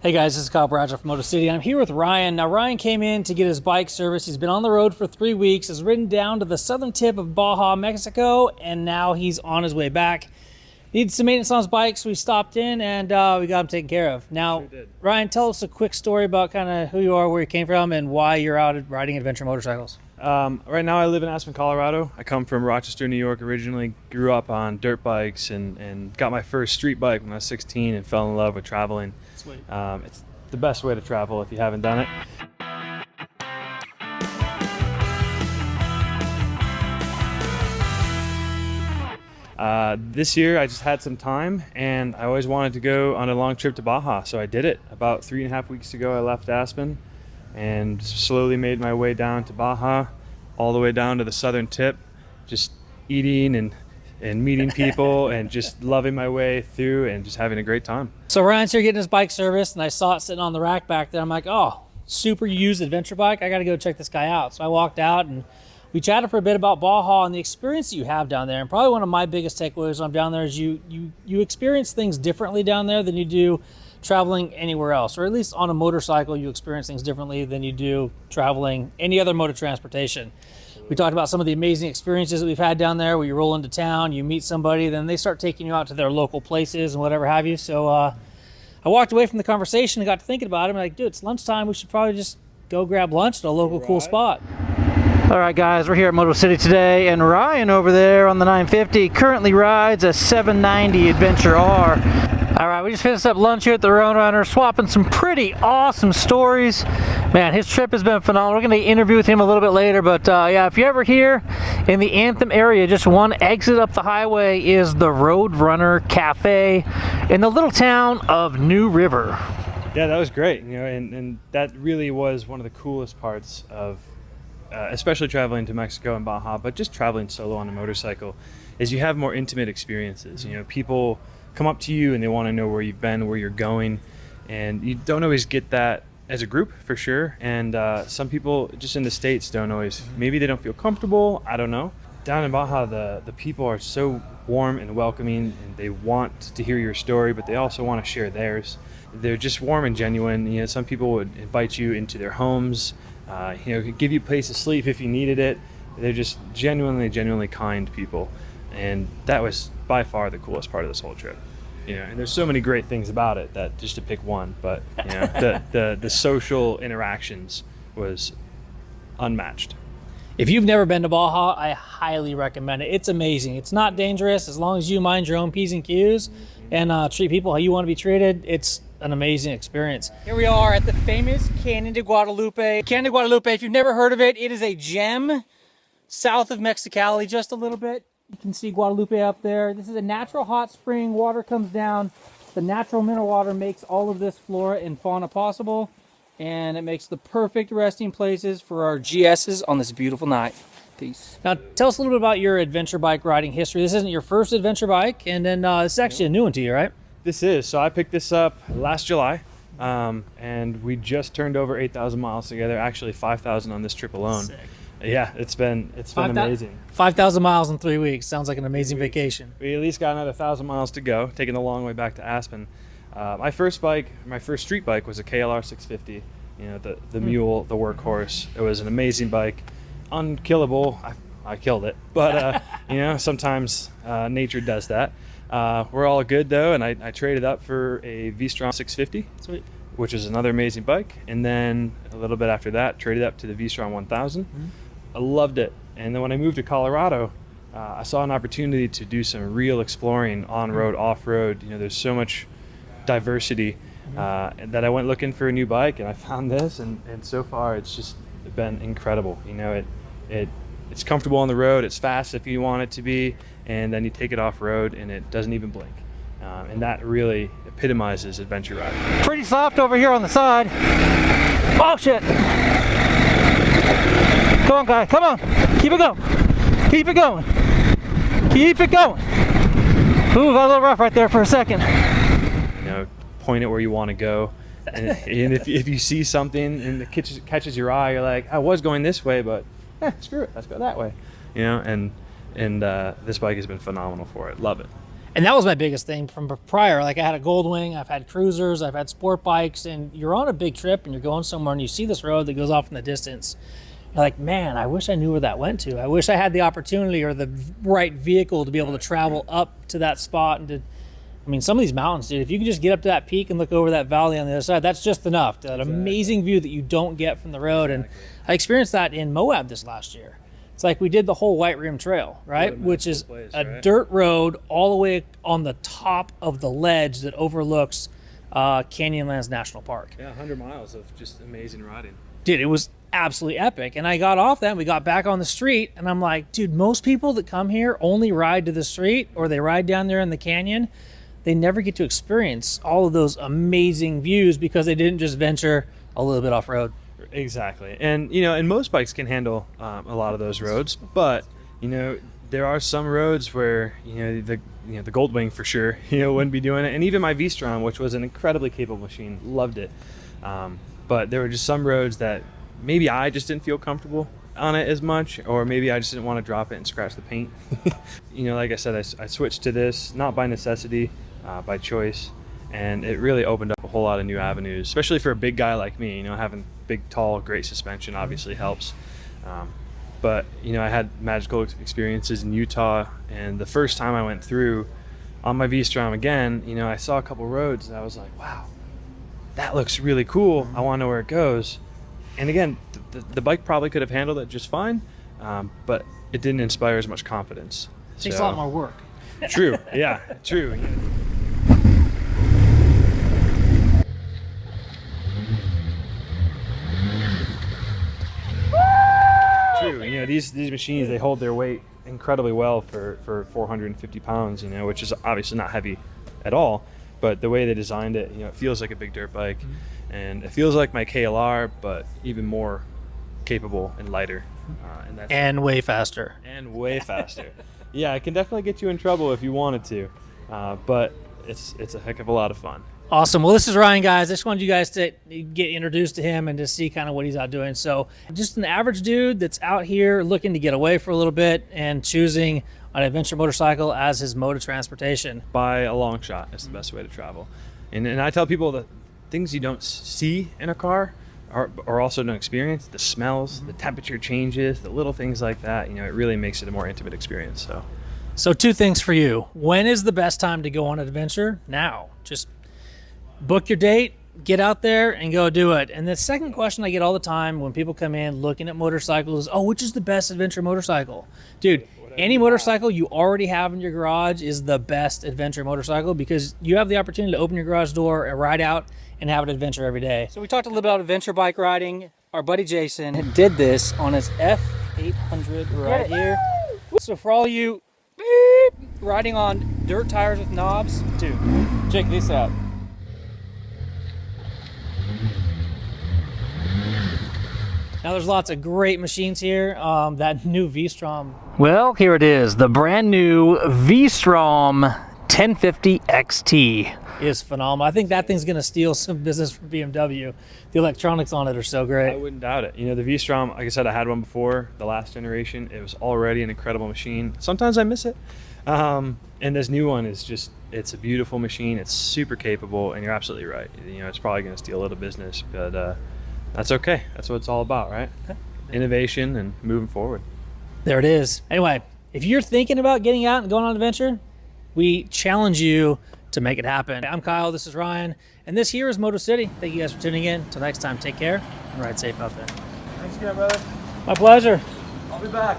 Hey guys, this is Bradshaw from Motor City. I'm here with Ryan. Now Ryan came in to get his bike service. He's been on the road for 3 weeks, has ridden down to the southern tip of Baja, Mexico, and now he's on his way back. Needed some maintenance on his bike, so we stopped in and we got him taken care of. Now, sure, Ryan, tell us a quick story about kind of who you are, where you came from, and why you're out riding adventure motorcycles. Right now I live in Aspen, Colorado. I come from Rochester, New York originally. Grew up on dirt bikes and got my first street bike when I was 16 and fell in love with traveling. Sweet. It's the best way to travel if you haven't done it. This year I just had some time and I always wanted to go on a long trip to Baja, so I did it. About 3.5 weeks ago I left Aspen and slowly made my way down to Baja, all the way down to the southern tip, just eating and meeting people and just loving my way through and just having a great time. So Ryan's here getting his bike serviced and I saw it sitting on the rack back there. I'm like, oh, super used adventure bike. I got to go check this guy out. So I walked out and we chatted for a bit about Baja and the experience that you have down there. And probably one of my biggest takeaways when I'm down there is you experience things differently down there than you do traveling anywhere else, or at least on a motorcycle you experience things differently than you do traveling any other mode of transportation. We talked about some of the amazing experiences that we've had down there where you roll into town, you meet somebody, then they start taking you out to their local places and whatever have you. So I walked away from the conversation and got to thinking about it. I'm like, dude, it's lunchtime. We should probably just go grab lunch at a local cool spot. All right, guys, we're here at Motor City today, and Ryan over there on the 950 currently rides a 790 Adventure R. All right, we just finished up lunch here at the Roan Runner, swapping some pretty awesome stories. Man, his trip has been phenomenal. We're going to interview with him a little bit later, but yeah, if you're ever here in the Anthem area, just one exit up the highway is the Road Runner Cafe in the little town of New River. Yeah, that was great, you know, and that really was one of the coolest parts of especially traveling to Mexico and Baja, but just traveling solo on a motorcycle, is you have more intimate experiences. You know, people come up to you and they want to know where you've been, where you're going, and you don't always get that as a group, for sure. And some people just in the States don't always, maybe they don't feel comfortable, I don't know. Down in Baja, the people are so warm and welcoming, and they want to hear your story, but they also want to share theirs. They're just warm and genuine. You know, some people would invite you into their homes, you know, give you a place to sleep if you needed it. They're just genuinely kind people, and that was by far the coolest part of this whole trip. You know, and there's so many great things about it that just to pick one, but you know, the social interactions was unmatched. If you've never been to Baja, I highly recommend it. It's amazing. It's not dangerous as long as you mind your own P's and Q's and treat people how you want to be treated. It's an amazing experience. Here we are at the famous Canyon de Guadalupe. Canyon de Guadalupe, if you've never heard of it, it is a gem south of Mexicali just a little bit. You can see Guadalupe up there. This is a natural hot spring. Water comes down. The natural mineral water makes all of this flora and fauna possible, and it makes the perfect resting places for our GSs on this beautiful night. Peace. Now, tell us a little bit about your adventure bike riding history. This isn't your first adventure bike, and then this is actually a new one to you, right? This is. So I picked this up last July, and we just turned over 8,000 miles together. Actually, 5,000 on this trip alone. Sick. Yeah, it's been amazing. 5,000 miles in 3 weeks. Sounds like an amazing vacation. We at least got another 1,000 miles to go, taking the long way back to Aspen. My first street bike was a KLR 650. You know, the mule, the workhorse. It was an amazing bike, unkillable. I killed it, but you know, sometimes nature does that. We're all good though, and I traded up for a V-Strom 650. Sweet. Which is another amazing bike, and then a little bit after that traded up to the V-Strom 1000. I loved it, and then when I moved to Colorado, I saw an opportunity to do some real exploring on-road, off-road. You know, there's so much diversity that I went looking for a new bike, and I found this, and so far it's just been incredible. You know, it's comfortable on the road, it's fast if you want it to be, and then you take it off-road and it doesn't even blink. And that really epitomizes adventure riding. Pretty soft over here on the side. Oh shit! Come on, guys, come on! Keep it going! Keep it going! Keep it going! Ooh, got a little rough right there for a second. You know, point it where you want to go. And if you see something and it catches your eye, you're like, I was going this way, but screw it, let's go that way. You know, and this bike has been phenomenal for it. Love it. And that was my biggest thing from prior. Like I had a Goldwing, I've had cruisers, I've had sport bikes, and you're on a big trip and you're going somewhere and you see this road that goes off in the distance. You're like, man, I wish I knew where that went to. I wish I had the opportunity or the right vehicle to be able to travel up to that spot. And I mean, some of these mountains, dude, if you can just get up to that peak and look over that valley on the other side, that's just enough. That amazing view that you don't get from the road. And I experienced that in Moab this last year. It's like we did the whole White Rim Trail, right? Which is a dirt road all the way on the top of the ledge that overlooks Canyonlands National Park. Yeah, 100 miles of just amazing riding. Dude, it was absolutely epic. And I got off that and we got back on the street and I'm like, dude, most people that come here only ride to the street or they ride down there in the canyon. They never get to experience all of those amazing views because they didn't just venture a little bit off road. Exactly. And, you know, and most bikes can handle a lot of those roads, but, you know, there are some roads where, the Goldwing for sure, wouldn't be doing it. And even my V-Strom, which was an incredibly capable machine, loved it. But there were just some roads that maybe I just didn't feel comfortable on it as much, or maybe I just didn't want to drop it and scratch the paint. Like I said, I switched to this, not by necessity, by choice. And it really opened up a whole lot of new avenues, especially for a big guy like me. Having big, tall, great suspension obviously helps. But I had magical experiences in Utah, and the first time I went through on my V-Strom again, I saw a couple roads and I was like, wow, that looks really cool. I want to know where it goes. And again, the bike probably could have handled it just fine, but it didn't inspire as much confidence. It takes a lot more work. True. Yeah, true. True. These machines, they hold their weight incredibly well for 450 pounds, which is obviously not heavy at all. But the way they designed it, it feels like a big dirt bike. And it feels like my KLR, but even more capable and lighter. And way faster. And way faster. Yeah, it can definitely get you in trouble if you wanted to. But it's a heck of a lot of fun. Awesome. Well, this is Ryan, guys. I just wanted you guys to get introduced to him and to see kind of what he's out doing. So just an average dude that's out here looking to get away for a little bit and choosing an adventure motorcycle as his mode of transportation. By a long shot, it's the best way to travel. And I tell people that things you don't see in a car or also don't experience, the smells, the temperature changes, the little things like that, it really makes it a more intimate experience. So two things for you. When is the best time to go on an adventure? Now. Just book your date, get out there and go do it. And the second question I get all the time when people come in looking at motorcycles is, oh, which is the best adventure motorcycle? Dude, any motorcycle you already have in your garage is the best adventure motorcycle because you have the opportunity to open your garage door and ride out and have an adventure every day. So we talked a little bit about adventure bike riding. Our buddy Jason did this on his F800 right here. So for all you riding on dirt tires with knobs, dude, check this out. Now there's lots of great machines here. That new V-Strom. Well, here it is. The brand new V-Strom 1050 XT is phenomenal. I think that thing's gonna steal some business from BMW. The electronics on it are so great. I wouldn't doubt it. The V-Strom, like I said, I had one before, the last generation. It was already an incredible machine. Sometimes I miss it. And this new one is just, it's a beautiful machine. It's super capable, and you're absolutely right. It's probably gonna steal a little business, but that's okay. That's what it's all about, right? Innovation and moving forward. There it is. Anyway, if you're thinking about getting out and going on an adventure, we challenge you to make it happen. I'm Kyle, this is Ryan, and this here is Moto City. Thank you guys for tuning in. Until next time, take care and ride safe out there. Thanks again, brother. My pleasure. I'll be back.